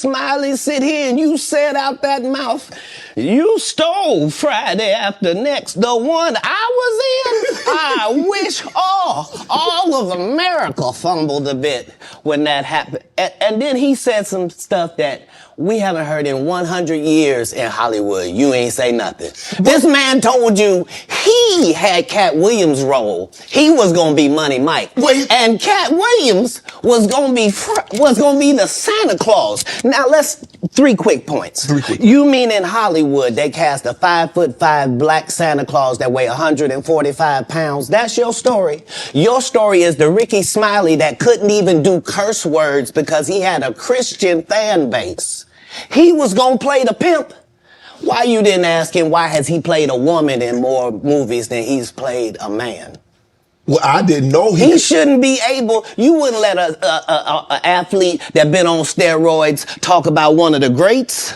Smiley, sit here and you said out that mouth, you stole Friday After Next, the one I was in. I wish all of America fumbled a bit when that happened. And then he said some stuff that we haven't heard in 100 years in Hollywood. You ain't say nothing. This man told you he had Katt Williams' role. He was gonna be Money Mike. And Katt Williams was gonna be the Santa Claus. Now let's 3 quick points. You mean in Hollywood they cast a 5'5" black Santa Claus that weigh 145 pounds? That's your story. Your story is the Ricky Smiley that couldn't even do curse words because he had a Christian fan base. He was gonna play the pimp. Why you didn't ask him why has he played a woman in more movies than he's played a man? Well, I didn't know he shouldn't be able. You wouldn't let a athlete that been on steroids talk about one of the greats.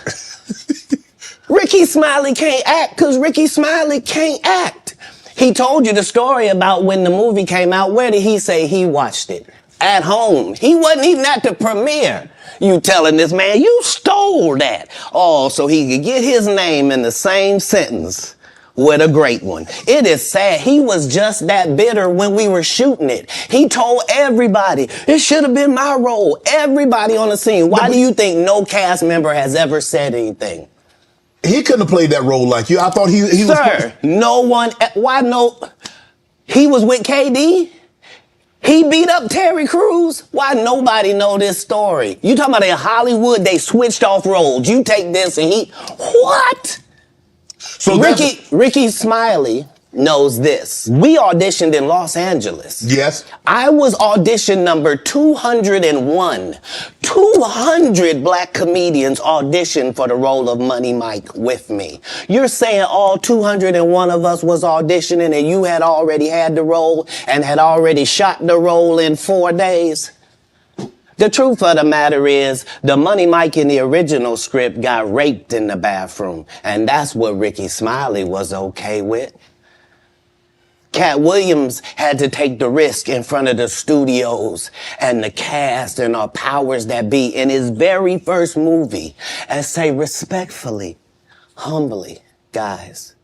Ricky Smiley can't act because Ricky Smiley can't act. He told you the story about when the movie came out. Where did he say he watched it? At home. He wasn't even at the premiere. You telling this man, you stole that. Oh, so he could get his name in the same sentence with a great one. It is sad. He was just that bitter when we were shooting it. He told everybody, it should have been my role. Everybody on the scene. Why do you think no cast member has ever said anything? He couldn't have played that role like you. I thought he was... Sir, no one... Why no... He was with KD? He beat up Terry Crews? Why nobody know this story? You talking about in Hollywood, they switched off roles. You take this and he... What? So Ricky Smiley knows this. We auditioned in Los Angeles. Yes. I was audition number 201. 200 black comedians auditioned for the role of Money Mike with me. You're saying all 201 of us was auditioning and you had already had the role and had already shot the role in 4 days? The truth of the matter is, the Money Mike in the original script got raped in the bathroom, and that's what Ricky Smiley was okay with. Katt Williams had to take the risk in front of the studios and the cast and our powers that be in his very first movie and say respectfully, humbly, guys,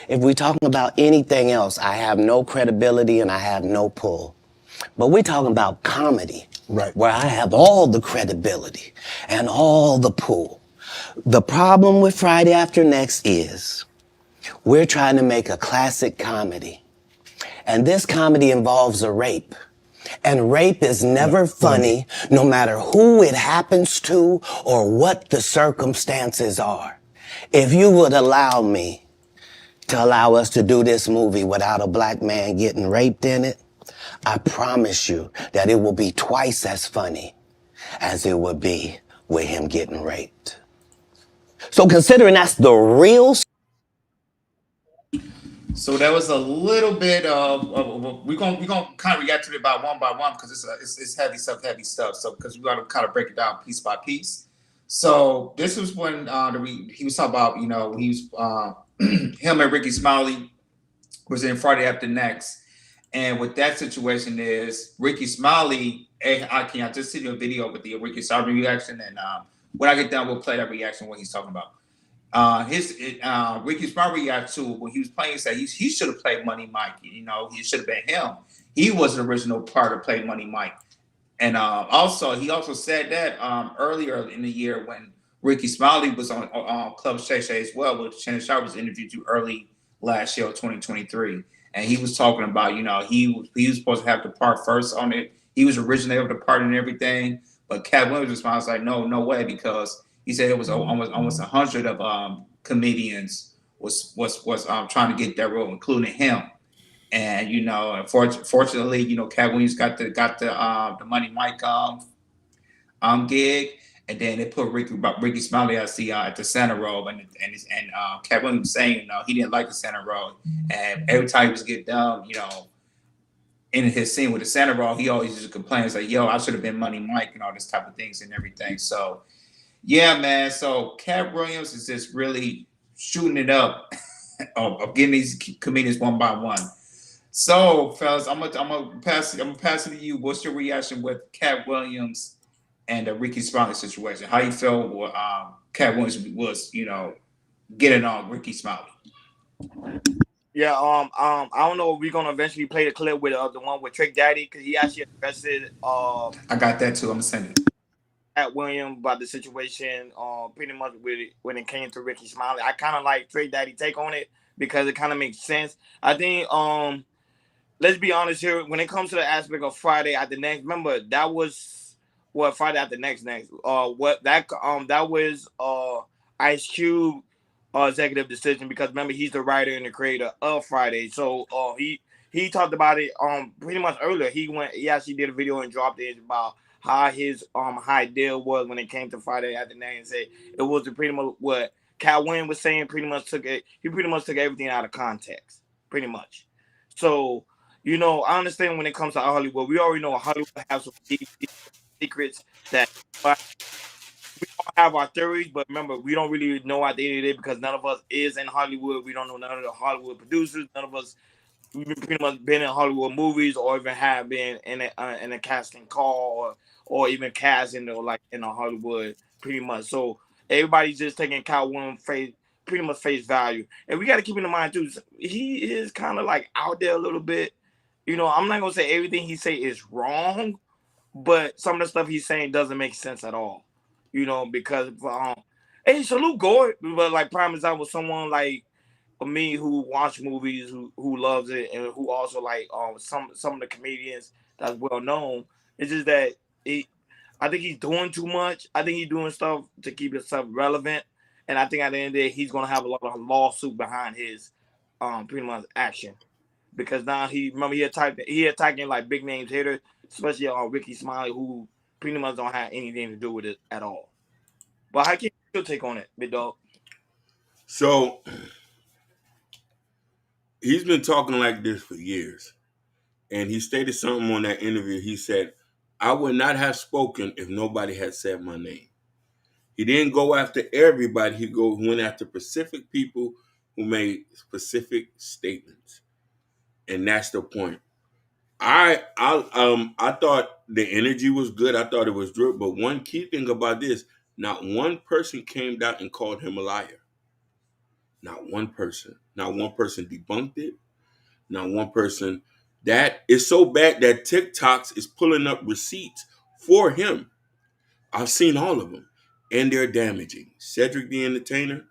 if we're talking about anything else, I have no credibility and I have no pull. But we're talking about comedy. Right. Where I have all the credibility and all the pull. The problem with Friday After Next is we're trying to make a classic comedy. And this comedy involves a rape. And rape is never funny, no matter who it happens to or what the circumstances are. If you would allow me to allow us to do this movie without a black man getting raped in it, I promise you that it will be twice as funny as it would be with him getting raped. So considering that's the real... So that was a little bit of we're gonna kind of react to it by one because it's heavy stuff. So because we got to kind of break it down piece by piece. So this was when he was talking about he was him and Ricky Smiley was in Friday After Next. And what that situation is, Ricky Smiley, I just see a video with the Ricky Smiley reaction, and when I get done, we'll play that reaction, what he's talking about. Ricky Smiley reaction to when he was playing, said he should have played Money Mike. He should have been him. He was the original part of playing Money Mike. And he also said that earlier in the year when Ricky Smiley was on Club Shay Shay as well, which Shannon Sharp was interviewed to early last year, 2023. And he was talking about, he was supposed to have the part first on it. He was originally of the part and everything. But Katt Williams' response was like, no way, because he said it was almost 100 of comedians was trying to get that role, including him. And unfortunately, Katt Williams got the Money Mike gig. And then they put Ricky Smiley at the center role, and Katt Williams saying he didn't like the center role, and every time he was getting done, in his scene with the center role, he always just complains like, "Yo, I should have been Money Mike," and all this type of things and everything. So, yeah, man. So Katt Williams is just really shooting it up of getting these comedians one by one. So, fellas, I'm gonna pass it to you. What's your reaction with Katt Williams and the Ricky Smiley situation. How you feel with Katt Williams was, getting on Ricky Smiley? Yeah, I don't know if we're gonna eventually play the clip with the one with Trick Daddy because he actually arrested I got that too. I'm gonna send it. Katt Williams about the situation, pretty much with it, when it came to Ricky Smiley. I kind of like Trick Daddy take on it because it kind of makes sense. I think let's be honest here. When it comes to the aspect of Friday at the next, remember that was what Friday at the next. What that was Ice Cube executive decision because remember he's the writer and the creator of Friday. So he talked about it pretty much earlier. He actually did a video and dropped it about how his idea was when it came to Friday at the next and said it was pretty much what Katt Williams was saying. Pretty much took it. He pretty much took everything out of context. Pretty much. So I understand when it comes to Hollywood, we already know Hollywood has some deep secrets that we all have our theories, but remember, we don't really know at the end of the day because none of us is in Hollywood. We don't know none of the Hollywood producers. None of us we've pretty much been in Hollywood movies or even have been in a casting call or even cast in in a Hollywood pretty much. So everybody's just taking Katt Williams pretty much face value, and we got to keep in mind too. He is kind of like out there a little bit. I'm not gonna say everything he say is wrong, but some of the stuff he's saying doesn't make sense at all. Because hey, salute Gore, but like prime example, someone like me who watch movies, who loves it, and who also like some of the comedians that's well known. It's just that I think he's doing too much. I think he's doing stuff to keep himself relevant, and I think at the end of the day, he's gonna have a lot of lawsuit behind his pretty much action. Because now he attacking like big names hitters, especially Ricky Smiley, who pretty much don't have anything to do with it at all. But how can you take on it, big dog? So he's been talking like this for years. And he stated something on that interview. He said, I would not have spoken if nobody had said my name. He didn't go after everybody. He went after specific people who made specific statements. And that's the point. I thought the energy was good. I thought it was good. But one key thing about this, not one person came out and called him a liar. Not one person. Not one person debunked it. Not one person. That is so bad that TikToks is pulling up receipts for him. I've seen all of them. And they're damaging. Cedric the Entertainer,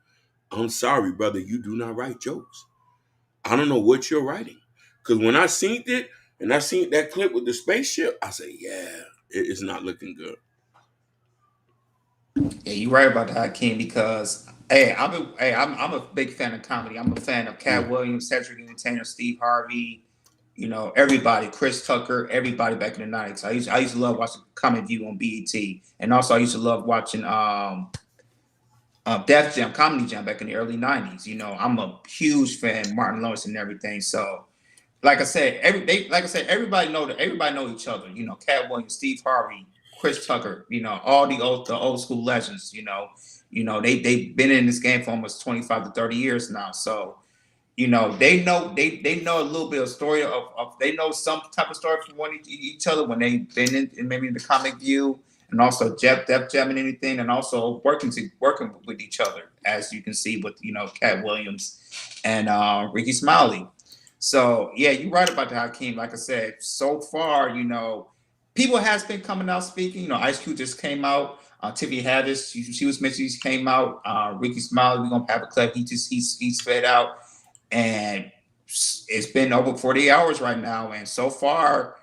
I'm sorry, brother. You do not write jokes. I don't know what you're writing. Because when I seen it, and I seen that clip with the spaceship, I said, yeah, it's not looking good. Yeah, you're right about that, Hakeem, because I'm a big fan of comedy. I'm a fan of Katt Williams, Cedric the Entertainer, Steve Harvey, everybody, Chris Tucker, everybody back in the 90s. I used to love watching Comic View on BET. And also I used to love watching Def Jam, Comedy Jam back in the early 90s. I'm a huge fan, Martin Lawrence and everything. So like I said, everybody know each other. Katt Williams, Steve Harvey, Chris Tucker. All the old school legends. They've been in this game for almost 25 to 30 years now. So they know a little bit of story of they know some type of story from each other when they've been in maybe in the Comic View and also Def Jam and anything, and also working with each other, as you can see with Katt Williams and Ricky Smiley. So yeah, you're right about that, Hakeem. Like I said, so far, people has been coming out speaking. Ice Cube just came out. Tiffany Haddish, she was mentioned. She came out. Ricky Smiley, we're gonna have a clip. He's fed out, and it's been over 48 hours right now, and so far,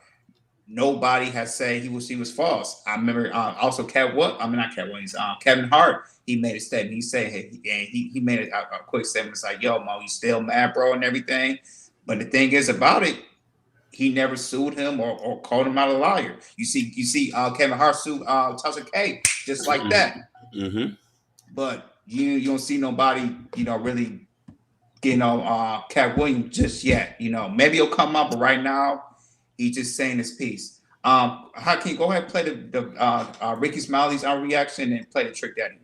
nobody has said he was false. I remember also not Katt Williams. Kevin Hart. He made a statement. He said, hey, he made a quick statement. It's like, yo, Mo, you still mad, bro, and everything. But the thing is about it, he never sued him or called him out a liar. You see, Kevin Hart sued Tasha K just like that. Mm-hmm. But you don't see nobody, really getting on Katt Williams just yet. Maybe he'll come up, but right now he's just saying his piece. Hakeem, go ahead and play the Ricky Smiley's reaction and play the Trick Daddy.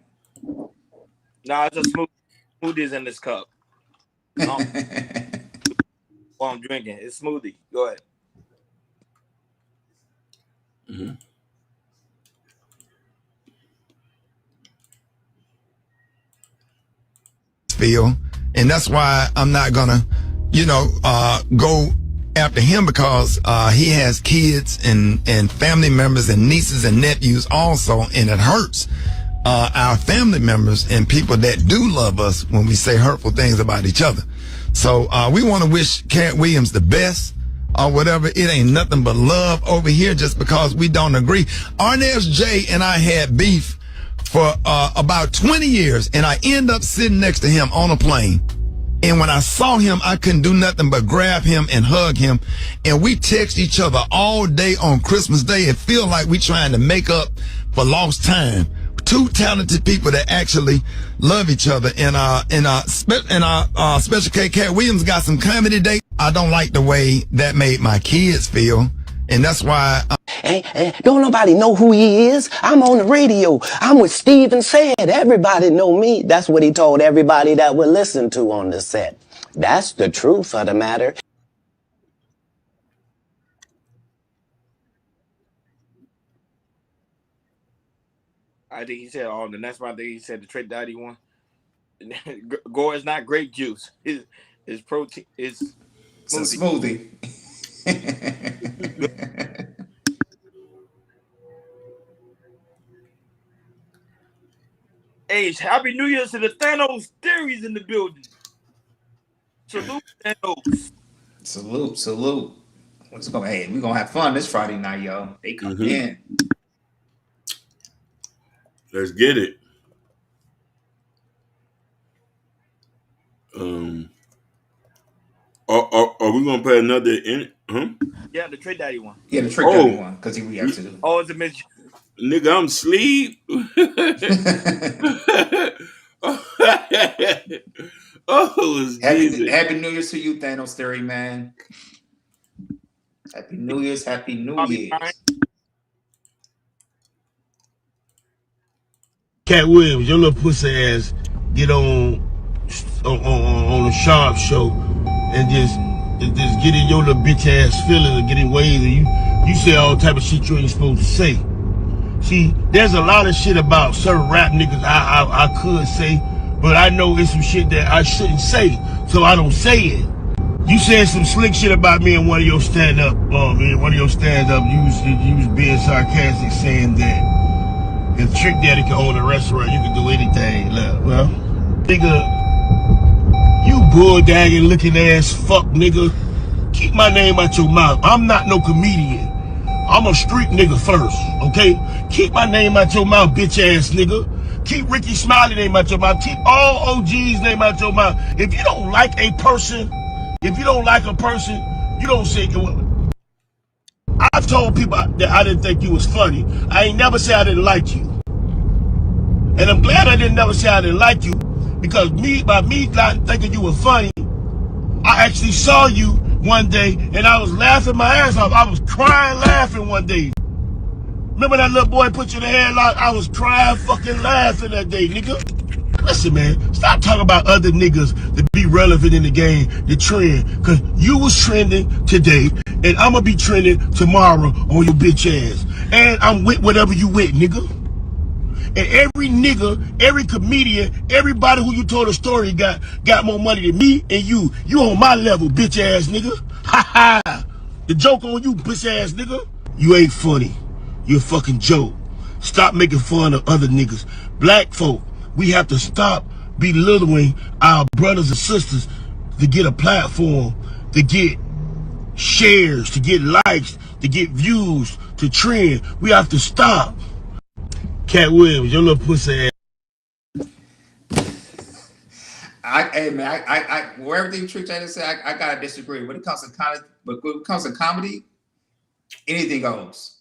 Nah, it's a smoothies in this cup. While I'm drinking. It's smoothie. Go ahead. Mm-hmm. feel, and that's why I'm not gonna, go after him, because he has kids and family members and nieces and nephews also, and it hurts our family members and people that do love us when we say hurtful things about each other. So we want to wish Katt Williams the best or whatever. It ain't nothing but love over here just because we don't agree. Arnez J and I had beef for about 20 years, and I end up sitting next to him on a plane. And when I saw him, I couldn't do nothing but grab him and hug him. And we text each other all day on Christmas Day. It feel like we trying to make up for lost time. Two talented people that actually love each other. And Special K, Katt Williams got some comedy today. I don't like the way that made my kids feel. And that's why. Don't nobody know who he is. I'm on the radio. I'm with Steven Said. Everybody know me. That's what he told everybody that would listen to on the set. That's the truth of the matter. I think he said the next one. I think he said the Trick Daddy one. Gore is not grape juice. It's protein. It's smoothie. Hey, Happy New Year to the Thanos theories in the building. Salute, Thanos. Salute. Hey, we're gonna have fun this Friday night, yo. They come in. Let's get it. Are we gonna play another Yeah, the Trick Daddy one. Yeah, the Trick Daddy one, because he reacted to it. Oh, it's a mission. Nigga, I'm asleep. Happy New Year's to you, Thanos Theory, man. Happy New Year's. Katt Williams, your little pussy ass get on a Sharp show and just get in your little bitch ass feelings and get in ways, and you say all type of shit you ain't supposed to say. See, there's a lot of shit about certain rap niggas I could say, but I know it's some shit that I shouldn't say, so I don't say it. You said some slick shit about me in one of your stand-up, you was being sarcastic, saying that if Trick Daddy can own a restaurant, you can do anything. Well, nigga, you bull-dagging looking ass fuck nigga, keep my name out your mouth. I'm not no comedian. I'm a street nigga first, okay? Keep my name out your mouth, bitch ass nigga. Keep Ricky Smiley name out your mouth. Keep all OG's name out your mouth. If you don't like a person, you don't say it. I've told people that I didn't think you was funny. I ain't never said I didn't like you. And I'm glad I didn't never say I didn't like you, because by me not thinking you were funny, I actually saw you one day and I was laughing my ass off. I was crying laughing one day. Remember that little boy put you in the headlock? I was crying fucking laughing that day, nigga. Listen, man, stop talking about other niggas to be relevant in the game, the trend. Because you was trending today, and I'm going to be trending tomorrow on your bitch ass. And I'm with whatever you with, nigga. And every nigga, every comedian, everybody who you told a story got more money than me and you. You on my level, bitch ass nigga. Ha ha. The joke on you, bitch ass nigga. You ain't funny. You a fucking joke. Stop making fun of other niggas. Black folk, we have to stop belittling our brothers and sisters to get a platform, to get shares, to get likes, to get views, to trend. We have to stop. Katt Williams, your little pussy ass. Where everything Trick Daddy said, I gotta disagree. When it comes to comedy, anything goes.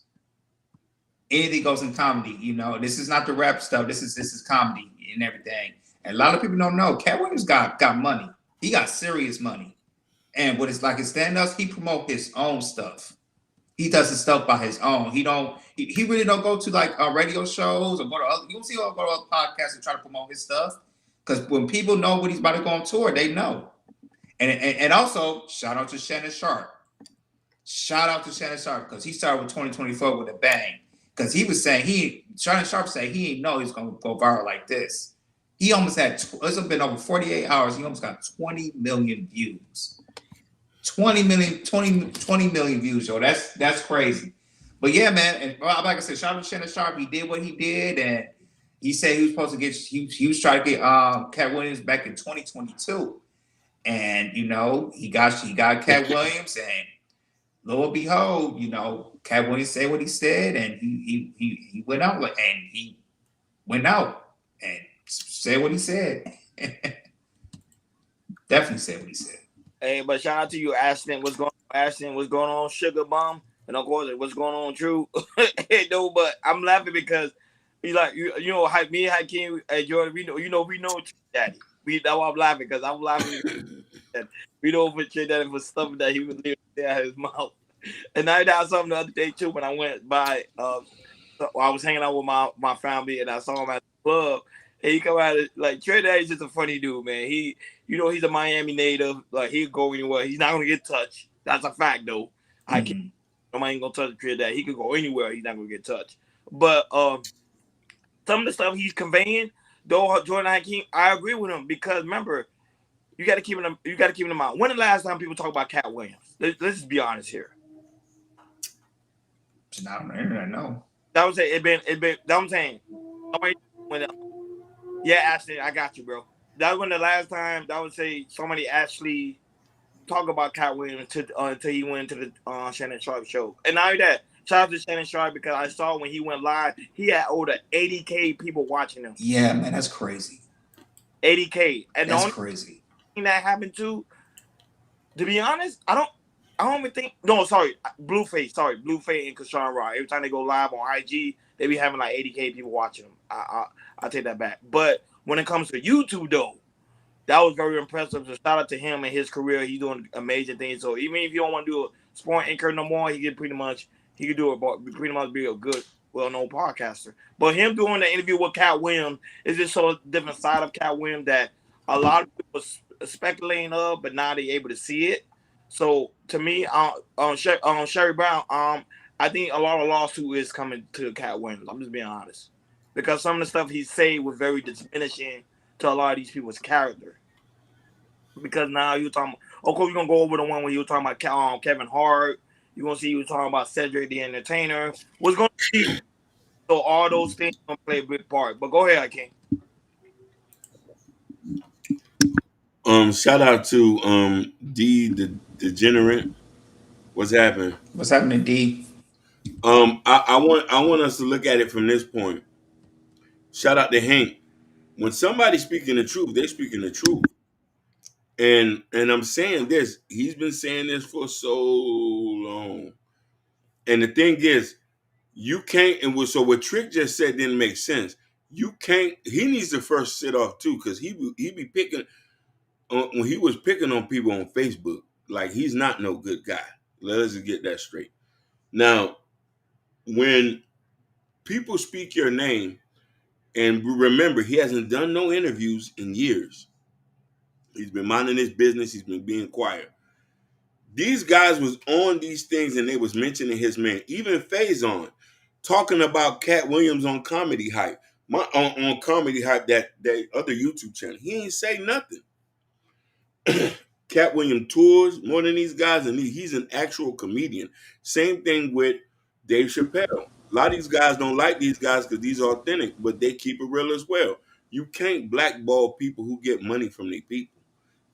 Anything goes in comedy. You know, this is not the rap stuff. This is comedy and everything. And a lot of people don't know. Katt Williams got money. He got serious money. And what it's like his stand-ups, he promote his own stuff. He does his stuff by his own. He really don't go to like radio shows or go to other. You don't see him go to other podcasts and try to promote his stuff. Because when people know what he's about to go on tour, they know. And also shout out to Shannon Sharp. Shout out to Shannon Sharp, because he started with 2024 with a bang. Because he was saying Shannon Sharp said he didn't know he was gonna go viral like this. He almost had, it's been over 48 hours. He almost got 20 million views. 20 million views, yo. That's crazy. But yeah, man. And like I said, shout out to Shannon Sharp. He did what he did. And he said he was supposed to get, he was trying to get Katt Williams back in 2022. And, you know, he got Katt Williams. And lo and behold, you know, Katt Williams said what he said. And he went out and he went out and said what he said. Definitely said what he said. Hey, but shout out to you, Ashton. What's going on, Ashton? What's going on, Sugar Bomb? And of course, what's going on, True? No, but I'm laughing because he's like, you know, me and Hakeem, Jordan, we know Daddy. That's why I'm laughing, because I'm laughing. We know for Daddy for stuff that he would leave out of his mouth. And I did something the other day too when I went by. I was hanging out with my family and I saw him at the club. And he come out like Trey Daddy's just a funny dude, man. He, you know, he's a Miami native. Like he'll go anywhere. He's not gonna get touched. That's a fact, though. Mm-hmm. I can't. Nobody ain't gonna touch Trey Daddy. He could go anywhere. He's not gonna get touched. But some of the stuff he's conveying, though, Jordan Hakeem, I agree with him because remember, you got to keep him. You got to keep him in mind. When the last time people talk about Katt Williams? Let's just be honest here. It's not on the internet, no. That was it. It been. That I'm saying. Yeah, Ashley, I got you, bro. That was when the last time that would say somebody actually talk about Katt Williams until he went to the Shannon Sharp show. And not only that, shout out to Shannon Sharp because I saw when he went live, he had over 80K people watching him. Yeah, man, that's crazy. 80K, and that's crazy. Thing that happened to be honest, I don't even think. No, sorry, Blueface and Kashawn Rock. Every time they go live on IG, they be having like 80K people watching them. I take that back. But when it comes to YouTube, though, that was very impressive. So shout out to him and his career. He's doing amazing things. So even if you don't want to do a sport anchor no more, he could pretty much be a good, well-known podcaster. But him doing the interview with Katt Williams is just so different side of Katt Williams that a lot of people speculating of, but now they're able to see it. So to me, Sherry Brown, I think a lot of lawsuit is coming to Katt Williams. I'm just being honest. Because some of the stuff he said was very diminishing to a lot of these people's character. Because now you're talking, of course, you're going to go over the one where you were talking about Kevin Hart. You're going to see you talking about Cedric the Entertainer. What's going to be, so all those things going to play a big part. But go ahead, King. Shout out to D the Degenerate. What's happening? What's happening, D? I want us to look at it from this point. Shout out to Hank. When somebody's speaking the truth, they're speaking the truth. And I'm saying this, he's been saying this for so long. And the thing is, you can't, and so what Trick just said didn't make sense. You can't, he needs to first sit off too, because he be picking, when he was picking on people on Facebook, like he's not no good guy. Let's just get that straight. Now, when people speak your name, and remember, he hasn't done no interviews in years. He's been minding his business. He's been being quiet. These guys was on these things and they was mentioning his man. Even Faison talking about Katt Williams on Comedy Hype. On Comedy Hype, that other YouTube channel. He ain't say nothing. Katt Williams tours more than these guys, and he's an actual comedian. Same thing with Dave Chappelle. A lot of these guys don't like these guys because these are authentic, but they keep it real as well. You can't blackball people who get money from their people.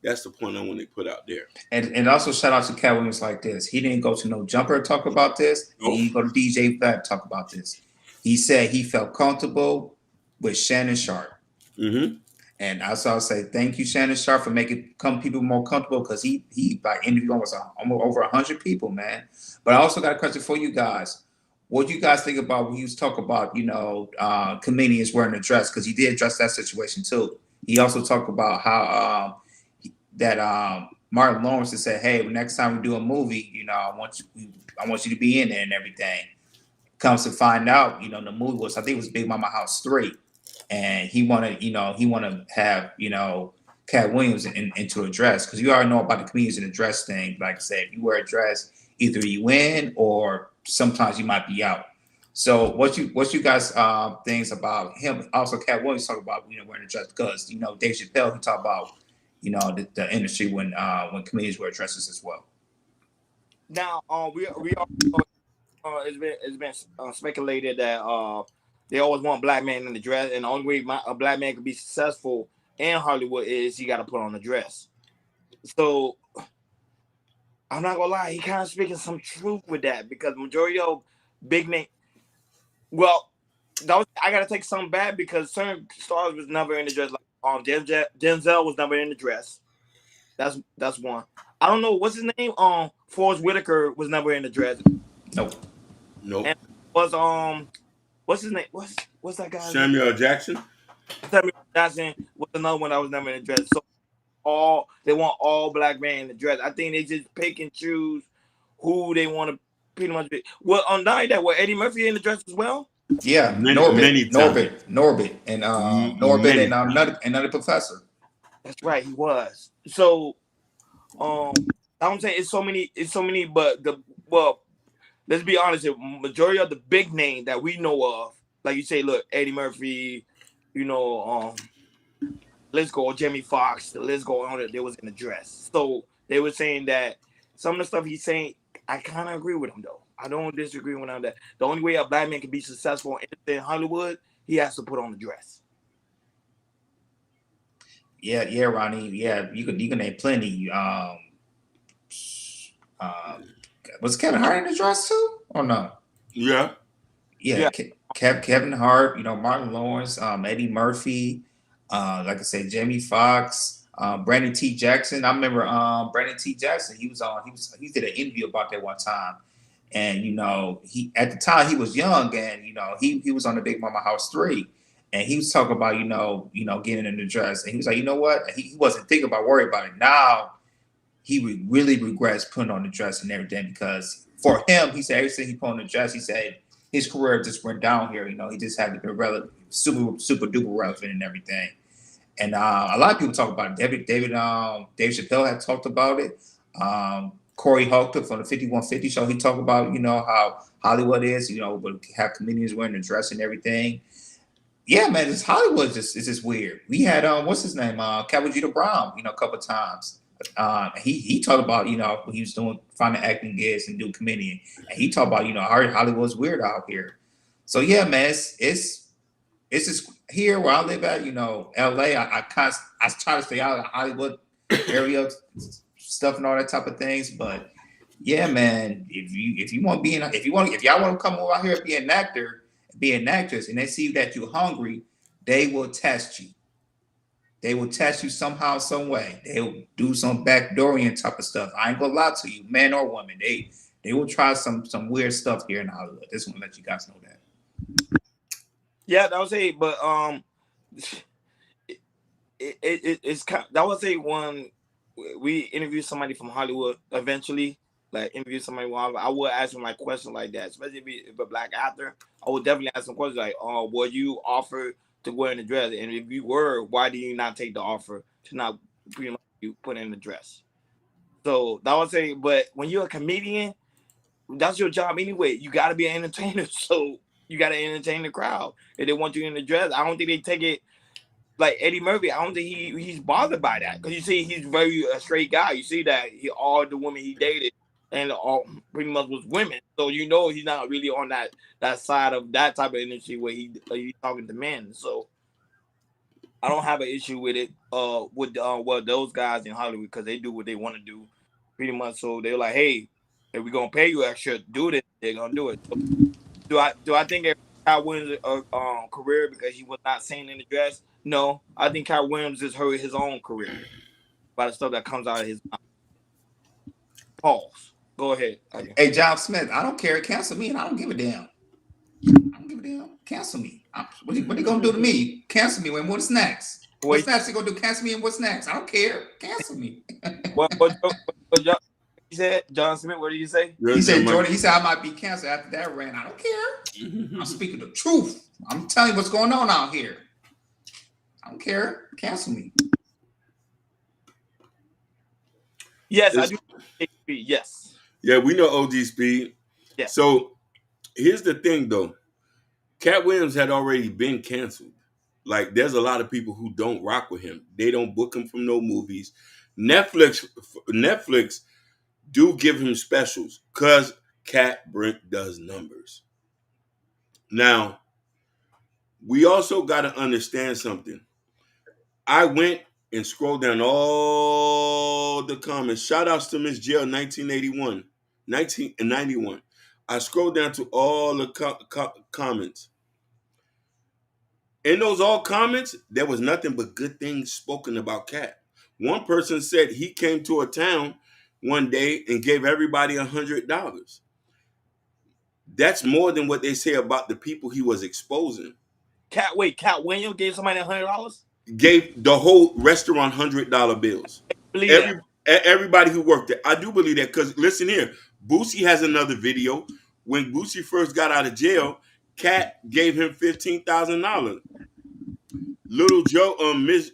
That's the point I want to put out there. And also shout out to Katt Williams like this. He didn't go to no Jumper to talk about this. Nope. He didn't go to DJ Flat to talk about this. He said he felt comfortable with Shannon Sharp. Mm-hmm. And also I'll say thank you, Shannon Sharp, for making people more comfortable because he by interviewed almost over 100 people, man. But I also got a question for you guys. What do you guys think about when he was talking about, comedians wearing a dress? Because he did address that situation too. He also talked about how Martin Lawrence had said, hey, next time we do a movie, I want you to be in there and everything. Comes to find out, the movie was, I think it was Big Mama House 3. And he wanted to have, Katt Williams into a dress. Because you already know about the comedians in a dress thing. Like I said, if you wear a dress, either you win or sometimes you might be out. So what you guys things about him? Also, Cat Williams talk about wearing a dress because Dave Chappelle he talk about the industry when comedians wear dresses as well. Now, we are. It's been speculated that they always want black men in the dress, and the only way a black man can be successful in Hollywood is he got to put on a dress. So I'm not gonna lie, he kind of speaking some truth with that because majority of big name. Well, I gotta take some back because certain stars was never in the dress. Like Denzel was never in the dress. That's one. I don't know what's his name. Forrest Whitaker was never in the dress. Nope. Nope. And was what's his name? What's that guy's name? Samuel Jackson. Samuel Jackson was another one that was never in the dress. So they want all black men in the dress. I think they just pick and choose who they want to pretty much be. Well, on night that Eddie Murphy in the dress as well. Yeah, Many Norbit, times. and Many another professor. That's right, he was. So, I'm saying it's so many, but let's be honest. The majority of the big name that we know of, like you say, look, Eddie Murphy, let's go, Jamie Foxx, the list go on. They was in the dress, so they were saying that some of the stuff he's saying, I kind of agree with him though. I don't disagree with him that the only way a black man can be successful in Hollywood, he has to put on the dress. Yeah, Ronnie. Yeah, you can name plenty. Was Kevin Hart in the dress too, or no? Yeah. Yeah. Kevin Hart. Martin Lawrence, Eddie Murphy. Like I said, Jamie Foxx, Brandon T. Jackson. I remember Brandon T. Jackson. He did an interview about that one time, and he at the time he was young, and he was on the Big Mama House 3. And he was talking about, getting in the dress. And he was like, you know what? He wasn't thinking about worrying about it. Now he really regrets putting on the dress and everything because for him, he said, ever since he put on the dress, he said his career just went down here. He just had to be super duper relevant and everything. And a lot of people talk about it. Dave Chappelle had talked about it. Corey Holcomb from the 5150 show, he talked about, how Hollywood is, would have comedians wearing the dress and everything. Yeah, man, this Hollywood it's just weird. We had what's his name, Caballito Brown, a couple of times. He talked about when he was finding acting gigs and doing comedian, and he talked about Hollywood's weird out here. So yeah, man, it's just here where I live at, L.A. I try to stay out of the Hollywood area stuff and all that type of things, but yeah, man, if y'all want to come over out here and be an actor. Be an actress, and they see that you're hungry, they will test you. They will test you somehow, some way. They'll do some backdoorian type of stuff. I ain't gonna lie to you, man or woman. They will try some weird stuff here in Hollywood. Just want to let you guys know that. Yeah, that was it. But it's kind. That was a one. We interviewed somebody from Hollywood eventually. Like interview somebody, I would ask them like questions like that, especially if a black actor. I would definitely ask them questions like, "Oh, were you offered to wear in the dress? And if you were, why did you not take the offer to not pretty much you put in the dress?" So that would say, but when you're a comedian, that's your job anyway. You got to be an entertainer, so you got to entertain the crowd. If they want you in the dress, I don't think they take it. Like Eddie Murphy, I don't think he's bothered by that because you see he's very a straight guy. You see that all the women he dated and all pretty much was women, so he's not really on that side of that type of industry where he's talking to men. So I don't have an issue with it with those guys in Hollywood because they do what they want to do pretty much. So they're like, hey, if we're gonna pay you extra, do this. They're gonna do it. So do I think Katt Williams' career because he was not seen in the dress? No, I think Katt Williams just hurt his own career by the stuff that comes out of his mouth. Pause. Go ahead. Hey, John Smith, I don't care. Cancel me, and I don't give a damn. I don't give a damn. Cancel me. What are you gonna do to me? Cancel me. What's next? What's next? You gonna do? Cancel me, and what's next? I don't care. Cancel me. What he said, John Smith? What did you say? He said, Jordan. He said I might be canceled after that rant. I don't care. I'm speaking the truth. I'm telling you what's going on out here. I don't care. Cancel me. Yes, I do. Yes. Yeah, we know OG Speed. Yeah. So here's the thing, though. Cat Williams had already been canceled. Like, there's a lot of people who don't rock with him. They don't book him from no movies. Netflix do give him specials because Cat Brent does numbers. Now, we also got to understand something. I went and scrolled down all the comments. Shout outs to Miss Jill 1991. I scrolled down to all the comments. In those all comments, there was nothing but good things spoken about Cat. One person said he came to a town one day and gave everybody $100. That's more than what they say about the people he was exposing. Cat Williams gave somebody $100. Gave the whole restaurant $100 bills. Believe that. Everybody who worked there. I do believe that because listen here, Boosie has another video. When Boosie first got out of jail, Cat gave him $15,000. Little Joe, Miss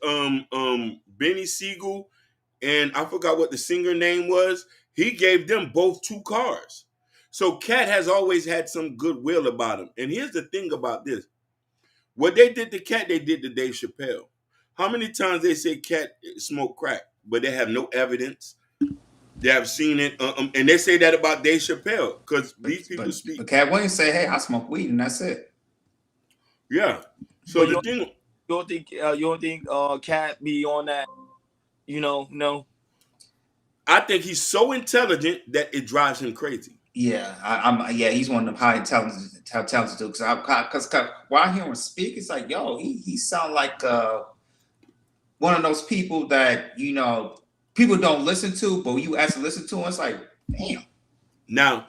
Benny Siegel, and I forgot what the singer name was. He gave them both 2 cars. So Cat has always had some goodwill about him. And here's the thing about this: what they did to Cat, they did to Dave Chappelle. How many times they say Cat smoked crack, but they have no evidence? They have seen it, and they say that about Dave Chappelle because these people speak. But Cat Williams say, "Hey, I smoke weed, and that's it." Yeah. So the thing. You don't think Cat be on that? No. I think he's so intelligent that it drives him crazy. Yeah, he's one of them high intelligence dudes. Because while I hear him speak, it's like, yo, he sound like one of those people that people don't listen to, but you actually listen to, and it's like, damn. Now,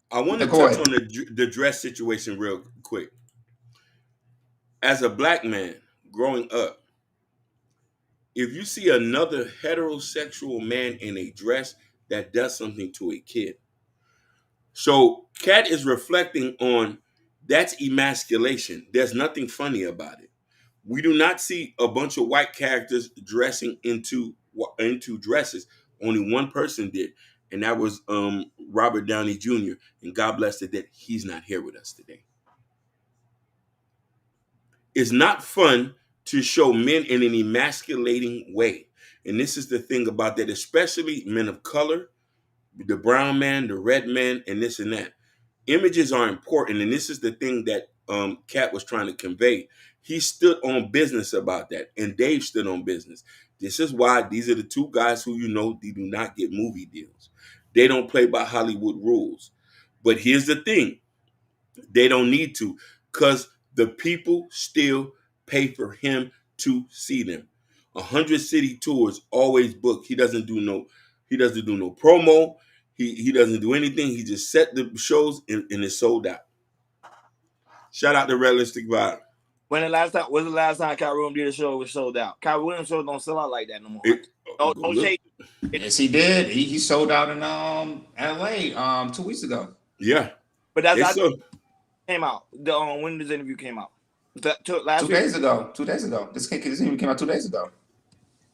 I want to touch on the dress situation real quick. As a black man growing up, if you see another heterosexual man in a dress, that does something to a kid. So Cat is reflecting on that's emasculation. There's nothing funny about it. We do not see a bunch of white characters dressing into dresses. Only one person did, and that was Robert Downey Jr. And God bless it that he's not here with us today. It's not fun to show men in an emasculating way. And this is the thing about that, especially men of color, the brown man, the red man, and this and that. Images are important, and this is the thing that Cat was trying to convey. He stood on business about that, and Dave stood on business. This is why these are the 2 guys who they do not get movie deals. They don't play by Hollywood rules. But here's the thing. They don't need to, because the people still pay for him to see them. 100 city tours always booked. He doesn't do no promo. He doesn't do anything. He just set the shows and it's sold out. Shout out to Realistic Vibe. Was the last time Cat Williams did a show was sold out? Cat Williams shows don't sell out like that no more. Don't shake. Yes, he did. He sold out in LA 2 weeks ago. Yeah. But that's how came out. When this interview came out? Last 2 days ago. 2 days ago. This interview came out 2 days ago.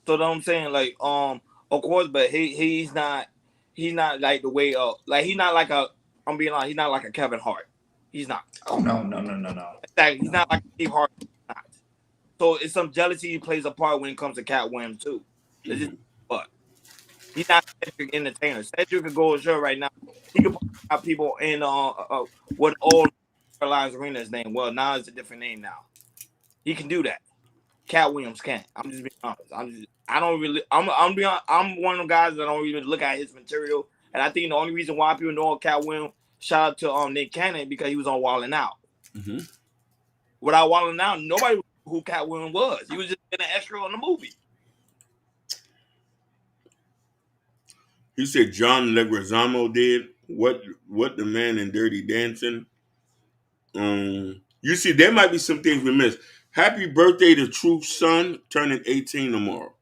So I'm saying, like, of course, but he's not like the way like he's not like I'm being honest, he's not like a Kevin Hart. He's not. Oh no. He's not like Steve Hart. So it's some jealousy plays a part when it comes to Cat Williams too. But he's not Cedric Entertainer. Cedric could go to show right now. He could put people in what old Airlines Arena's name. Well, now it's a different name now. He can do that. Cat Williams can't. I'm just being honest. I'm one of them guys that don't even look at his material. And I think the only reason why people know Cat Williams, shout out to Nick Cannon, because he was on Wildin' Out. Mm-hmm. Without Wildin' Out, nobody knew who Cat Williams was. He was just an extra on the movie. He said John Leguizamo did what the man in Dirty Dancing. You see, there might be some things we missed. Happy birthday to Truth's son, turning 18 tomorrow.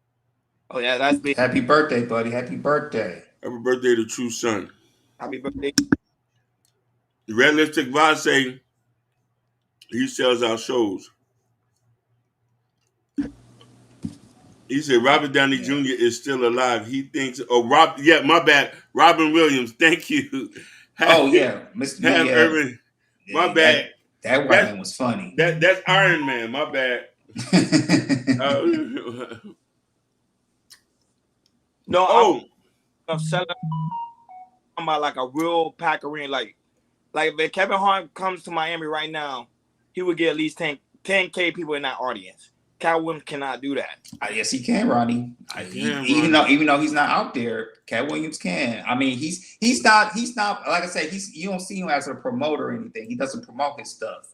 Oh yeah, that's big. Happy birthday, buddy. Happy birthday. Happy birthday to Truth's son. Happy birthday. Realistic Vibe say he sells out shows. He said Robert Downey Jr. is still alive. He thinks, my bad. Robin Williams, thank you. Mr. Irvin. My bad. That white man was funny. That's Iron Man. My bad. No, Oh, I'm selling about like a real pack arena. Like if Kevin Hart comes to Miami right now, he would get at least 10K people in that audience. Katt Williams cannot do that. Yes, he can, Ronnie. Even though he's not out there, Katt Williams can. I mean, he's not like I said. You don't see him as a promoter or anything. He doesn't promote his stuff.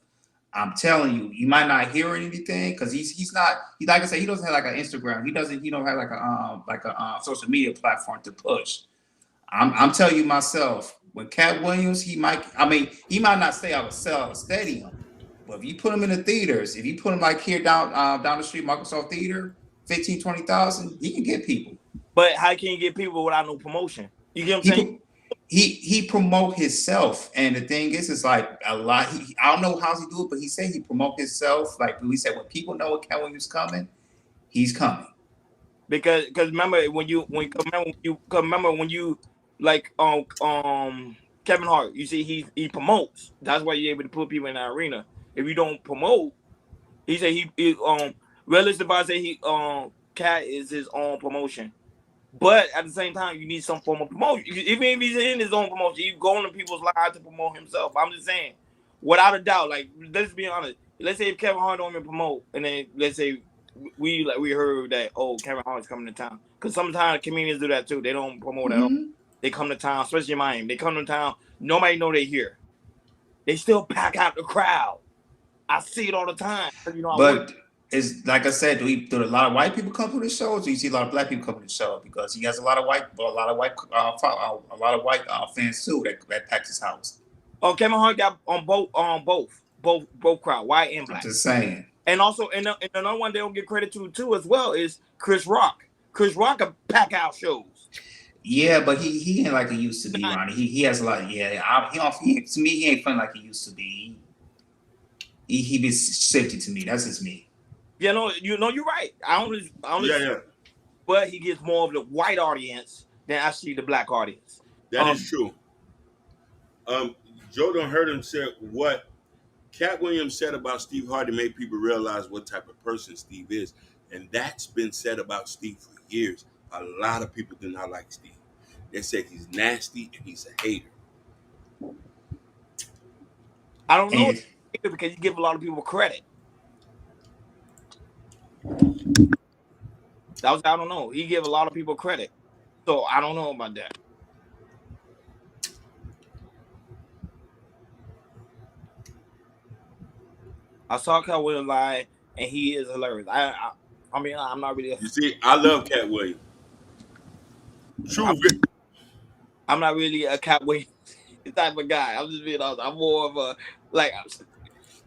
I'm telling you, you might not hear anything because he's not. Like I said, he doesn't have like an Instagram. He don't have like a social media platform to push. I'm telling you myself, when Katt Williams, he might not stay out of sell a stadium, but if you put him in the theaters, if you put him like here down the street, Microsoft Theater, 15,000, 20,000, he can get people. But how can you get people without no promotion? You get what I'm saying? He promote himself, and the thing is, it's like a lot. I don't know how he do it, but he said he promote himself. Like we said, when people know Katt Williams coming, he's coming. Because remember when you like Kevin Hart, you see he promotes. That's why you're able to put people in that arena. If you don't promote, he said he realistic. I say Katt is his own promotion. But at the same time, you need some form of promotion. Even if he's in his own promotion, you go into people's lives to promote himself. I'm just saying, without a doubt, like let's be honest. Let's say if Kevin Hart don't even promote, and then let's say we heard that Kevin Hart's coming to town, because sometimes comedians do that too. They don't promote at all. They come to town, especially in Miami. They come to town. Nobody know they're here. They still pack out the crowd. I see it all the time. But it's like I said, do a lot of white people come to the show, or do you see a lot of black people come to the show? Because he has a lot of white fans too that pack his house. Oh, Kevin Hart got on both crowd, white and black. I'm just saying. And also, and another one they don't give credit to too as well is Chris Rock. Chris Rock can pack out shows. Yeah, but he ain't like he used to be, Ronnie. He has a lot. To me, he ain't fun like he used to be. He be shifty to me. That's just me. You're right. I only yeah. But he gets more of the white audience than actually the black audience. That is true. Joe don't heard him say what Katt Williams said about Steve Harvey made people realize what type of person Steve is. And that's been said about Steve for years. A lot of people do not like Steve. They say he's nasty and he's a hater. I don't know because you give a lot of people credit. I don't know. He give a lot of people credit. So I don't know about that. I saw Katt Williams live, and he is hilarious. I mean, I'm not really. You see, I love Katt Williams. True. I'm not really a Katt Williams type of guy. I'm just being honest. I'm more of a like.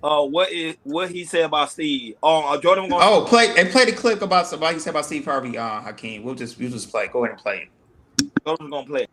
What he said about Steve? Jordan. Play the clip about somebody he said about Steve Harvey. Hakeem. We'll just play. Go ahead and play it. Jordan's gonna play it.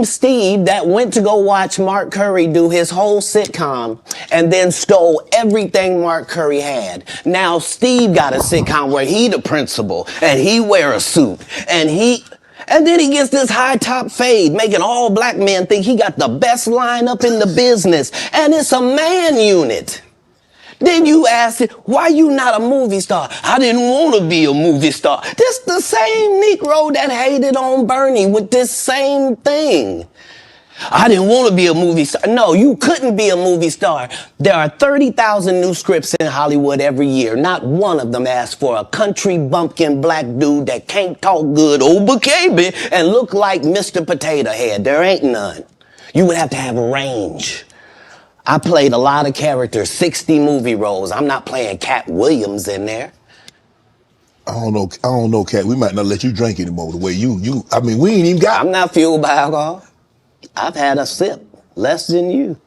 Steve that went to go watch Mark Curry do his whole sitcom and then stole everything Mark Curry had. Now Steve got a sitcom where he the principal and he wear a suit and then he gets this high top fade making all black men think he got the best lineup in the business, and it's a man unit. Then you ask it, why you not a movie star? I didn't want to be a movie star. This the same Negro that hated on Bernie with this same thing. I didn't want to be a movie star. No, you couldn't be a movie star. There are 30,000 new scripts in Hollywood every year. Not one of them asks for a country bumpkin black dude that can't talk good, baby, and look like Mr. Potato Head. There ain't none. You would have to have range. I played a lot of characters, 60 movie roles. I'm not playing Katt Williams in there. I don't know, Katt. We might not let you drink anymore the way I mean, we ain't even got. I'm not fueled by alcohol. I've had a sip, less than you.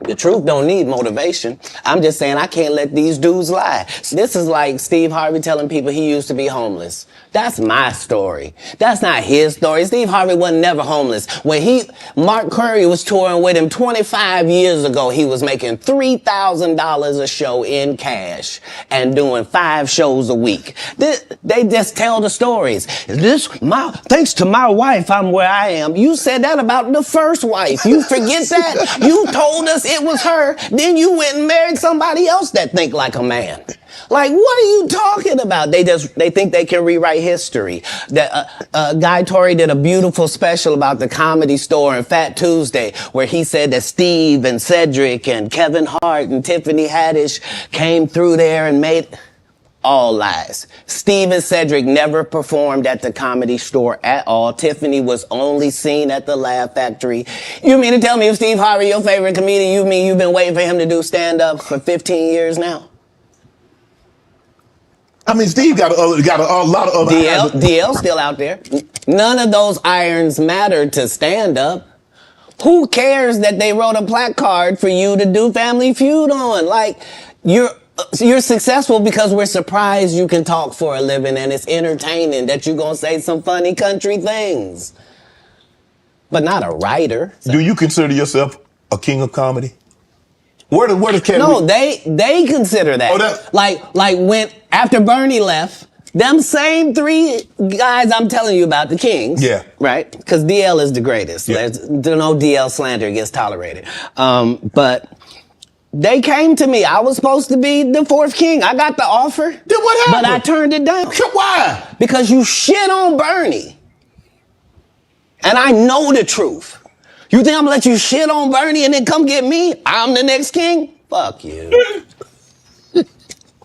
The truth don't need motivation. I'm just saying I can't let these dudes lie. This is like Steve Harvey telling people he used to be homeless. That's my story. That's not his story. Steve Harvey wasn't never homeless. When Mark Curry was touring with him 25 years ago, he was making $3,000 a show in cash and doing 5 shows a week. They just tell the stories. Thanks to my wife, I'm where I am. You said that about the first wife. You forget that? You told us it was her. Then you went and married somebody else that think like a man. Like, what are you talking about? They think they can rewrite history. Guy Torrey did a beautiful special about the Comedy Store and Fat Tuesday, where he said that Steve and Cedric and Kevin Hart and Tiffany Haddish came through there and made all lies. Steve and Cedric never performed at the Comedy Store at all. Tiffany was only seen at the Laugh Factory. You mean to tell me if Steve Harvey, your favorite comedian, you mean you've been waiting for him to do stand-up for 15 years now? I mean, Steve got a lot of other DL's still out there. None of those irons matter to stand up. Who cares that they wrote a placard for you to do Family Feud on? Like, you're successful because we're surprised you can talk for a living and it's entertaining that you're going to say some funny country things. But not a writer. Do you consider yourself a king of comedy? Where does Katt? No, they consider that. Oh, like when after Bernie left, them same 3 guys I'm telling you about, the kings. Yeah. Right? Because DL is the greatest. Yeah. There's no DL slander gets tolerated. But they came to me. I was supposed to be the 4th king. I got the offer. Then what happened? But I turned it down. Why? Because you shit on Bernie. And I know the truth. You think I'm gonna let you shit on Bernie and then come get me? I'm the next king? Fuck you.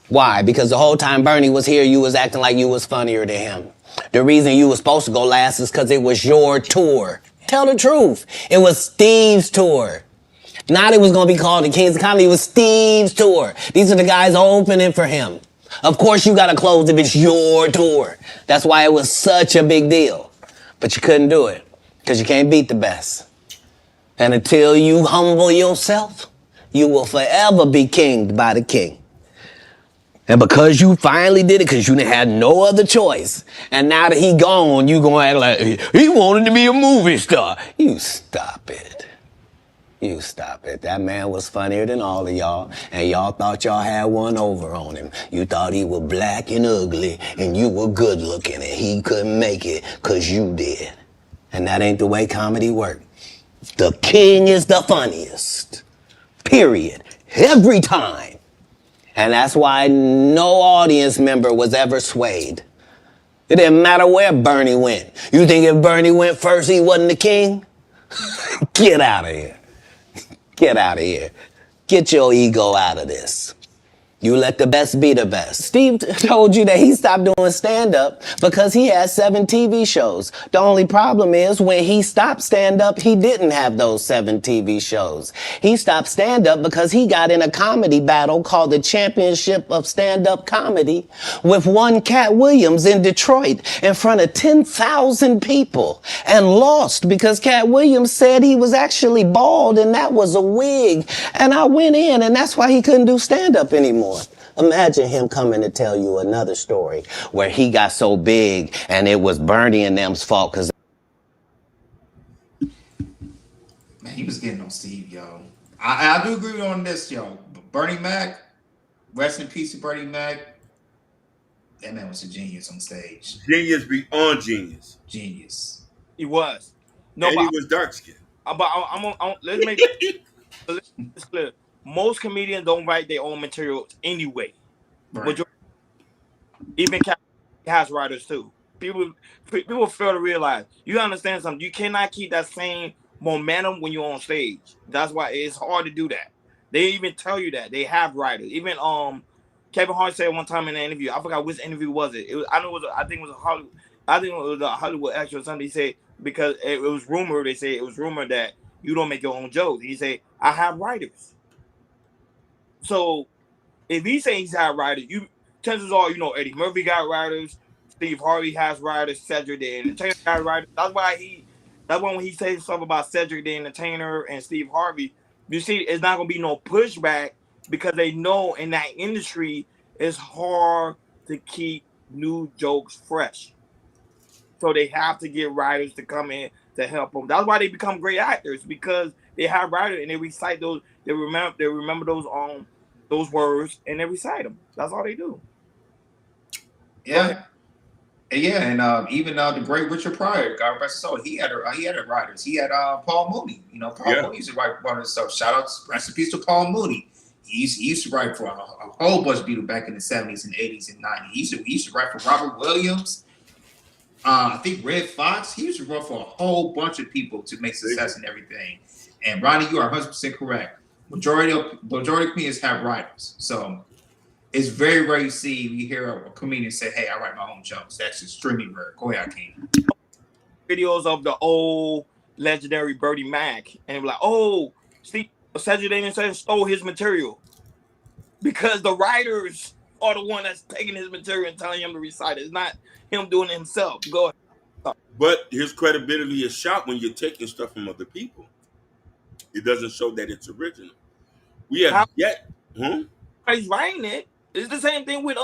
Why? Because the whole time Bernie was here, you was acting like you was funnier than him. The reason you was supposed to go last is because it was your tour. Tell the truth. It was Steve's tour. Not it was gonna be called the Kings of Comedy. It was Steve's tour. These are the guys opening for him. Of course you gotta close if it's your tour. That's why it was such a big deal. But you couldn't do it. Because you can't beat the best. And until you humble yourself, you will forever be kinged by the king. And because you finally did it, because you didn't have no other choice, and now that he gone, you gonna act like he wanted to be a movie star. You stop it. You stop it. That man was funnier than all of y'all, and y'all thought y'all had one over on him. You thought he was black and ugly, and you were good looking, and he couldn't make it because you did. And that ain't the way comedy works. The king is the funniest. Period. Every time. And that's why no audience member was ever swayed. It didn't matter where Bernie went. You think if Bernie went first, he wasn't the king? Get out of here. Get out of here. Get your ego out of this. You let the best be the best. Steve told you that he stopped doing stand-up because he had 7 TV shows. The only problem is when he stopped stand-up, he didn't have those 7 TV shows. He stopped stand-up because he got in a comedy battle called the Championship of Stand-Up Comedy with one Katt Williams in Detroit in front of 10,000 people and lost because Katt Williams said he was actually bald and that was a wig. And I went in and that's why he couldn't do stand-up anymore. Imagine him coming to tell you another story where he got so big and it was Bernie and them's fault because Man, he was getting on Steve, yo. I do agree on this, yo. Bernie Mac, rest in peace to Bernie Mac. That man was a genius on stage. Genius beyond genius. Genius. He was. No, And but he was dark skinned. Let's make this clear. Most comedians don't write their own material anyway. Right. Even Katt has writers too. People fail to realize. You understand something? You cannot keep that same momentum when you're on stage. That's why it's hard to do that. They even tell you that they have writers. Even Kevin Hart said one time in an interview. I forgot which interview was it. I think it was a Hollywood actor or something. He said because it was rumored. They say it was rumored that you don't make your own jokes. He said I have writers. So if he says he's had writers, chances are Eddie Murphy got writers, Steve Harvey has writers, Cedric the Entertainer got writers. That's why when he says stuff about Cedric the Entertainer and Steve Harvey, you see, it's not gonna be no pushback because they know in that industry it's hard to keep new jokes fresh. So they have to get writers to come in to help them. That's why they become great actors because they have writers and they recite those. They remember those words and they recite them. That's all they do. Yeah. Yeah, and even the great Richard Pryor, God rest his soul, he had writers. He had Paul Mooney. You know, Paul Mooney used to write one of the stuff. Shout out, rest in peace to Paul Mooney. He used to write for a whole bunch of people back in the 70s and 80s and 90s. He used to write for Robert Williams. I think Red Fox. He used to write for a whole bunch of people to make success and everything. And Ronnie, you are 100% correct. Majority of comedians have writers. So it's very rare you hear a comedian say, "Hey, I write my own jokes." That's extremely rare. Go ahead, King. Videos of the old legendary Bertie Mac, and be like, "Oh, Steve Saturday Night stole his material," because the writers are the one that's taking his material and telling him to recite it. It's not him doing it himself. Go ahead. But his credibility is shot when you're taking stuff from other people. It doesn't show that it's original. We have yet. He's writing it. It's the same thing with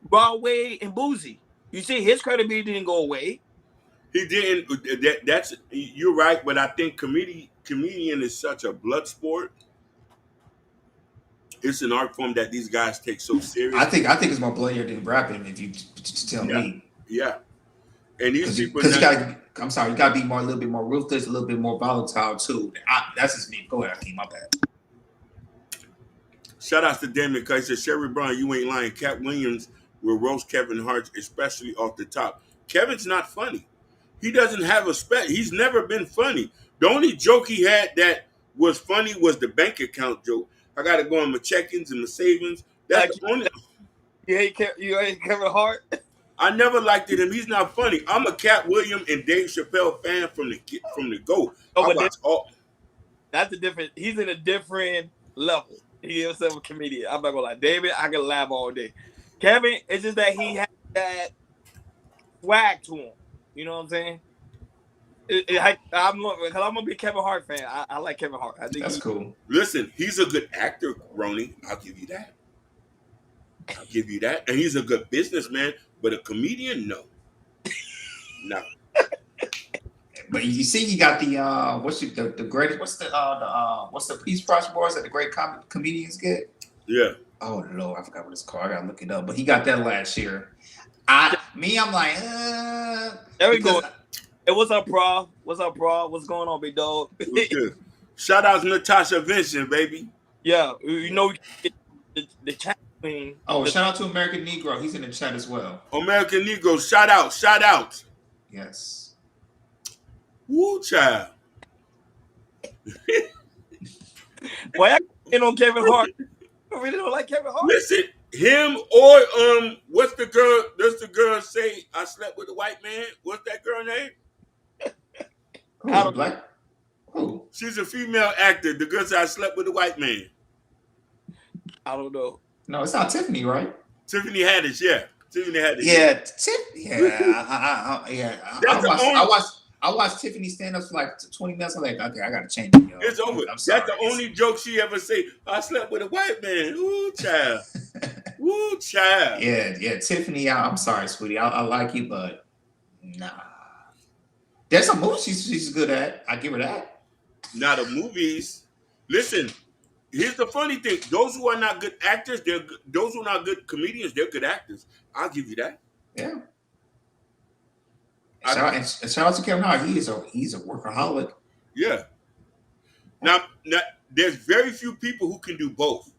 Broadway and Boozy. You see, his credibility didn't go away. He didn't. That's you're right, but I think comedian is such a blood sport. It's an art form that these guys take so serious. I think it's more bloodier than rapping. If you tell me, yeah. And these people, because you gotta be a little bit more ruthless, a little bit more volatile too. That's just me. Go ahead, Akeem, my bad. Shout out to Damon because he said, Sherry Brown, you ain't lying. Katt Williams will roast Kevin Hart, especially off the top. Kevin's not funny. He doesn't have a spec. He's never been funny. The only joke he had that was funny was the bank account joke. I got to go on my check-ins and my savings. That's the only. You hate Kevin Hart? I never liked him. He's not funny. I'm a Katt Williams and Dave Chappelle fan from the go. That's the difference. He's in a different level. He is a comedian. I'm not gonna lie. David, I can laugh all day. Kevin, it's just that he has that swag to him. You know what I'm saying? I'm gonna be a Kevin Hart fan. I like Kevin Hart. I think that's cool. Listen, he's a good actor, Ronnie. I'll give you that. And he's a good businessman, but a comedian, no. No. But you see, you got the what's the Peace Prize awards that the great comedians get? Yeah. Oh Lord, I forgot what it's called. I gotta look it up. But he got that last year. I'm like, there we go. Hey, what's up, Pro? What's going on, big dog? Good. Shout out to Natasha Vincent, baby. Yeah, you know, the chat thing. Oh, shout out to American Negro. He's in the chat as well. American Negro, shout out. Yes. Woo, child. Why you on Kevin Hart? I really don't like Kevin Hart. Listen, him or what's the girl? Does the girl say I slept with a white man? What's that girl name? Who? She's a female actor. The girl said I slept with a white man. I don't know. No, it's not Tiffany, right? Tiffany Haddish, yeah. Yeah, I watched Tiffany stand up for like 20 minutes. I'm like, okay, I gotta change it. Yo. It's over. That's the only joke she ever say. I slept with a white man. Ooh, child. Ooh, child. Yeah, Tiffany. I'm sorry, sweetie. I like you, but nah. There's some movies she's good at. I give her that. Now the movies. Listen, here's the funny thing. Those who are not good actors, those who are not good comedians, they're good actors. I'll give you that. Yeah. Shout out to Kevin Hart. He's a workaholic. Yeah. Now, there's very few people who can do both.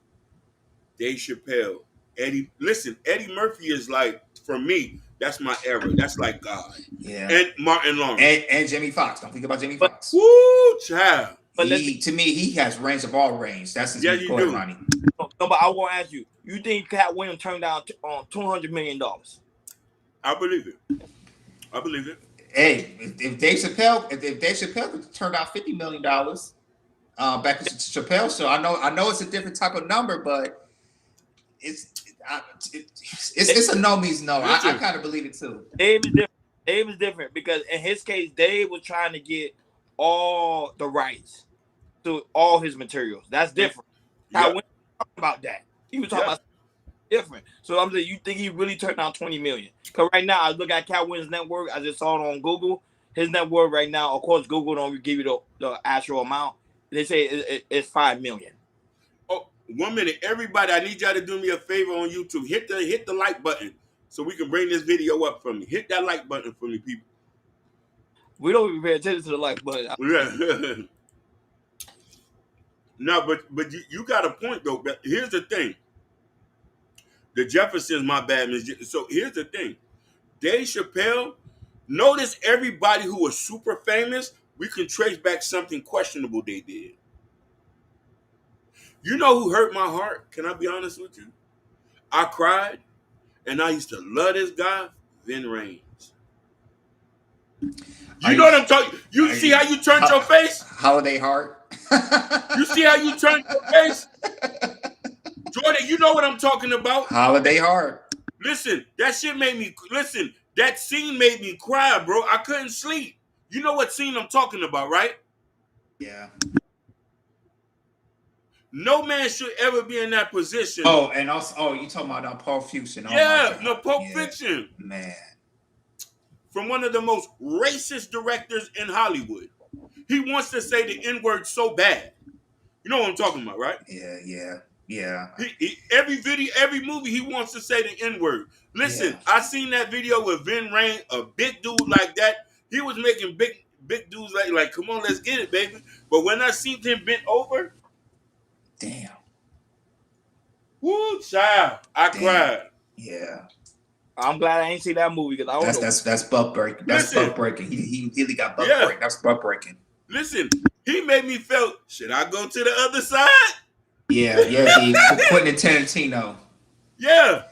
Dave Chappelle, Eddie. Listen, Eddie Murphy is like, for me, that's my era. That's like God. Yeah. And Martin Lawrence. And Jamie Foxx. Don't think about Jamie Foxx. Woo, child. But to me, he has range of all range. That's his do. Ronnie. No, but I want to ask you. You think Katt Williams turned down $200 million? I believe it. Hey, if Dave Chappelle could turn out $50 million back to Chappelle show, I know it's a different type of number, but it's a no means no. I kind of believe it too. Dave is different because in his case, Dave was trying to get all the rights. to all his materials. That's different. How Yeah. when talking about that, he was talking Yeah. about different. So I'm saying, you think he really turned down 20 million? Because right now, I look at Cat Williams' net worth. I just saw it on Google. His net worth right now, of course, Google don't give you the actual amount. They say it's 5 million. Oh, 1 minute, everybody! I need y'all to do me a favor on YouTube. Hit the like button so we can bring this video up for me. Hit that like button for me, people. We don't even pay attention to the like button. Yeah. No, but you got a point though. But here's the thing: the Jeffersons, my bad, So here's the thing: Dave Chappelle. Notice everybody who was super famous, we can trace back something questionable they did. You know who hurt my heart? Can I be honest with you? I cried, and I used to love this guy, Vin Rames. You know what I'm talking? You see how you turned your face? Holiday Heart. You see how you turned your face? Jordan, you know what I'm talking about. Holiday Heart. Listen, that shit made me, that scene made me cry, bro. I couldn't sleep. You know what scene I'm talking about, right? Yeah. No man should ever be in that position. Oh, and also, you talking about Pulp Fiction. Oh Yeah, no, Pulp Fiction. Man. From one of the most racist directors in Hollywood. He wants to say the N-word so bad. You know what I'm talking about, right? Yeah. Every movie, he wants to say the N-word. Listen, I seen that video with Vin Rames, a big dude like that. He was making big dudes like, come on, let's get it, baby. But when I seen him bent over, damn. Woo, child, I cried. Yeah. I'm glad I ain't seen that movie because I don't know. That's butt breaking. That's butt breaking. He really got butt breaking. That's butt breaking. Listen, he made me feel. Should I go to the other side? Yeah. Quentin Tarantino. Yeah.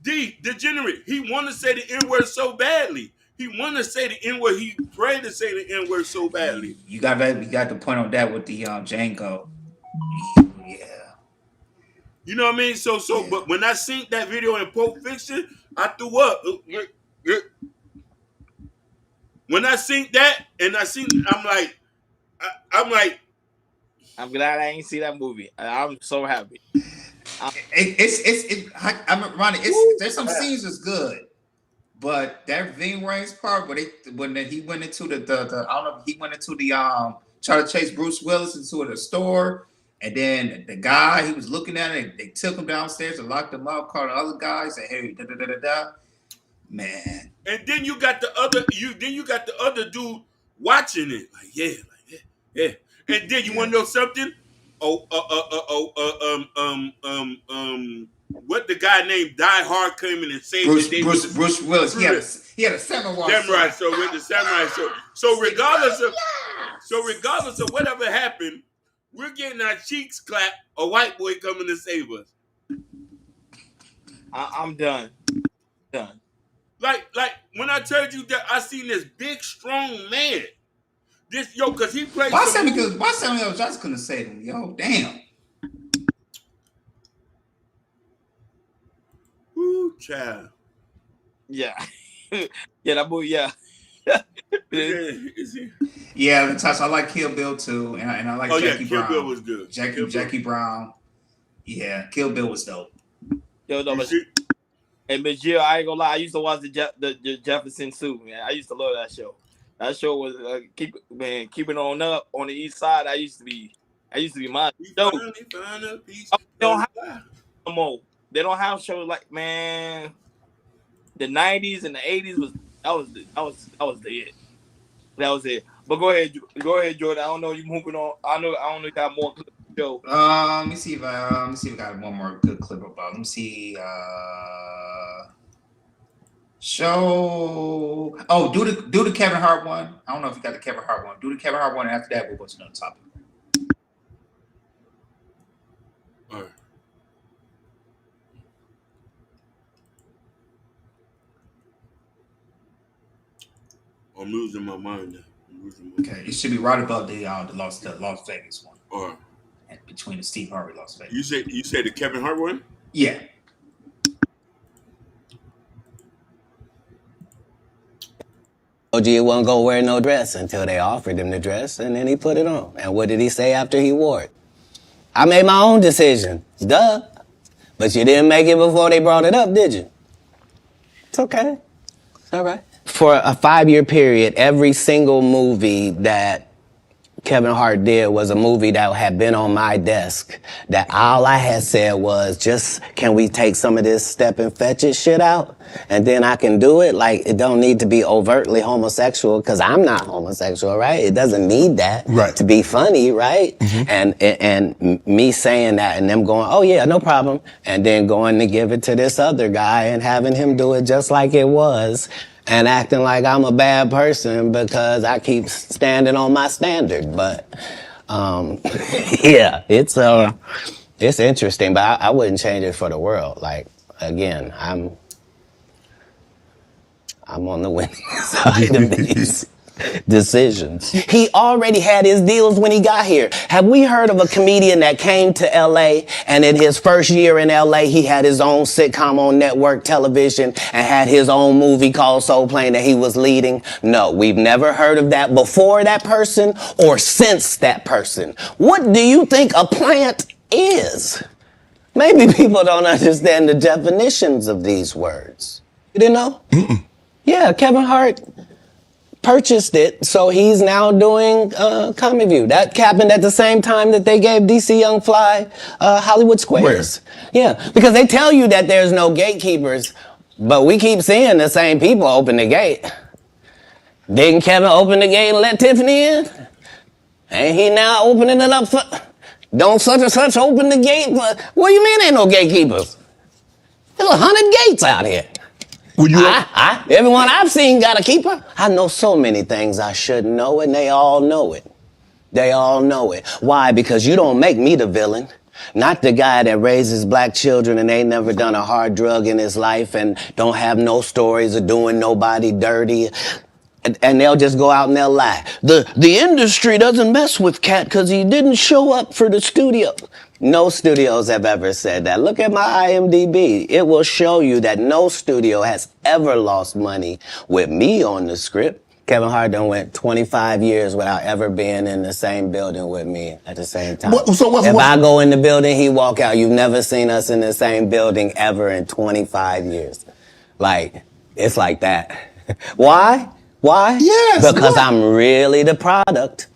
Degenerate. He wanted to say the N-word so badly. He wanted to say the N-word. He prayed to say the N-word so badly. You got the point on that with the Django. Yeah. You know what I mean? But when I seen that video in Pulp Fiction, I threw up. When I seen that, and I'm like, I'm glad I ain't see that movie. I'm so happy. I'm Ronnie. There's some scenes that's good, but that Vin Rames part when he went into the I don't know, he went into the try to chase Bruce Willis into the store. And then the guy, he was looking at it. They took him downstairs and locked him up. Called the other guys and hey, man. And then you got the other dude watching it, yeah. And then you want to know something? What the guy named Die Hard came in and saved Bruce Willis. He had a samurai sword with the samurai sword. So regardless of whatever happened, we're getting our cheeks clapped. A white boy coming to save us. I'm done. Like when I told you that I seen this big strong man. Because he plays. Why Samuel L. Jackson couldn't save him? Yo, damn. Ooh, child. Yeah. That movie. Yeah. Yeah, Natasha, I like Kill Bill too, and I like Jackie Brown. Kill Bill was good. Jackie Brown. Yeah, Kill Bill was dope. Yo, no, and Miss Jill, I ain't gonna lie. I used to watch the Jefferson too, man. I used to love that show. That show was keeping on up on the east side. I used to be my show. They don't have no more. They don't have shows like, man. The 90s and the 80s was the it. That was it. But go ahead, Jordan. I don't know you moving on. I don't know you got more clips to show. Let me see if I got one more good clip about. Let me see. Show. Oh, do the Kevin Hart one. I don't know if you got the Kevin Hart one. Do the Kevin Hart one. And after that, we'll go to another topic. All right. I'm losing my mind now. Okay, it should be right above the Las Vegas one. All right. And between the Steve Harvey Las Vegas. You said the Kevin Hart one? Yeah. OG wasn't gonna wear no dress until they offered him the dress, and then he put it on. And what did he say after he wore it? I made my own decision. Duh. But you didn't make it before they brought it up, did you? It's okay. It's all right. For a 5-year period, every single movie that Kevin Hart did was a movie that had been on my desk, that all I had said was, just, can we take some of this step and fetch it shit out? And then I can do it. Like, it don't need to be overtly homosexual, because I'm not homosexual, right? It doesn't need that to be funny, right? And me saying that and them going, oh yeah, no problem. And then going to give it to this other guy and having him do it just like it was. And acting like I'm a bad person because I keep standing on my standard. But, yeah, it's interesting, but I wouldn't change it for the world. Like, again, I'm on the winning side of these decisions. He already had his deals when he got here. Have we heard of a comedian that came to LA and in his first year in LA, he had his own sitcom on network television and had his own movie called Soul Plane that he was leading? No, we've never heard of that before that person or since that person. What do you think a plant is? Maybe people don't understand the definitions of these words. You didn't know? Yeah, Kevin Hart purchased it, so he's now doing Comic View. That happened at the same time that they gave DC Young Fly Hollywood Squares. Yeah, because they tell you that there's no gatekeepers, but we keep seeing the same people open the gate. Didn't Kevin open the gate and let Tiffany in? Ain't he now opening it up for... Don't such and such open the gate for... What do you mean ain't no gatekeepers? There's 100 gates out here. Everyone I've seen got a keeper. I know so many things I shouldn't know, and they all know it. They all know it. Why? Because you don't make me the villain. Not the guy that raises black children and ain't never done a hard drug in his life and don't have no stories of doing nobody dirty. And they'll just go out and they'll lie. The industry doesn't mess with Katt because he didn't show up for the studio. No studios have ever said that. Look at my IMDb. It will show you that no studio has ever lost money with me on the script. Kevin Hart done went 25 years without ever being in the same building with me at the same time. If I go in the building, he walk out. You've never seen us in the same building ever in 25 years. Like, it's like that. Why? Why? Yes. Because I'm really the product.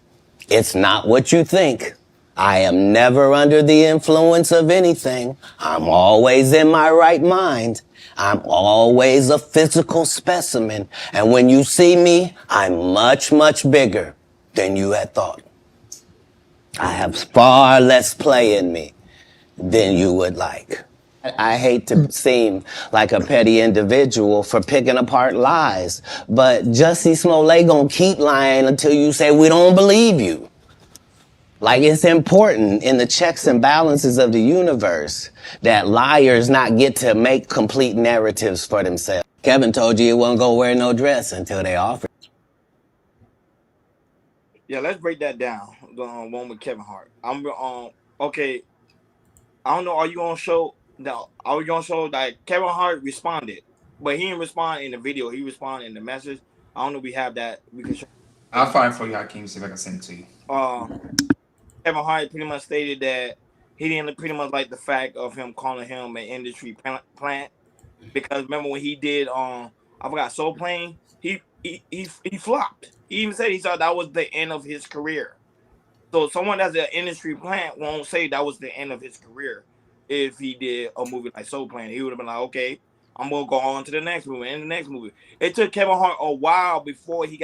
It's not what you think. I am never under the influence of anything. I'm always in my right mind. I'm always a physical specimen. And when you see me, I'm much, much bigger than you had thought. I have far less play in me than you would like. I hate to seem like a petty individual for picking apart lies, but Jussie Smollett gonna keep lying until you say we don't believe you. Like, it's important in the checks and balances of the universe that liars not get to make complete narratives for themselves. Kevin told you he wasn't gonna wear no dress until they offered. Yeah, let's break that down. The one with Kevin Hart. Okay. I don't know. Are you gonna show? No. Are we gonna show that Kevin Hart responded, but he didn't respond in the video. He responded in the message. I don't know. If we have that. We can show. I'll find it for you, Hakeem. See if I can send it to you. Kevin Hart pretty much stated that he didn't pretty much like the fact of him calling him an industry plant, because remember when he did I forgot Soul Plane, he flopped. He even said he thought that was the end of his career. So someone that's an industry plant won't say that was the end of his career if he did a movie like Soul Plane. He would have been like, okay, I'm gonna go on to the next movie and the next movie. It took Kevin Hart a while before he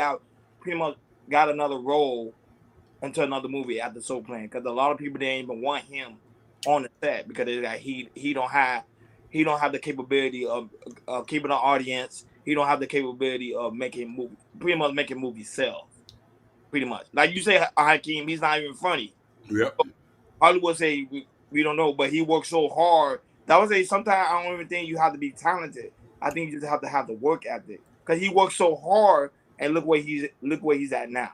pretty much got another role into another movie after Soul Plane, because a lot of people didn't even want him on the set because it's like he don't have the capability of keeping an audience. He don't have the capability of making movies sell. Pretty much, like you say, Hakeem, he's not even funny. Yep. Hollywood say we don't know, but he works so hard. That was sometimes I don't even think you have to be talented. I think you just have to have the work ethic, because he works so hard, and look where he's at now.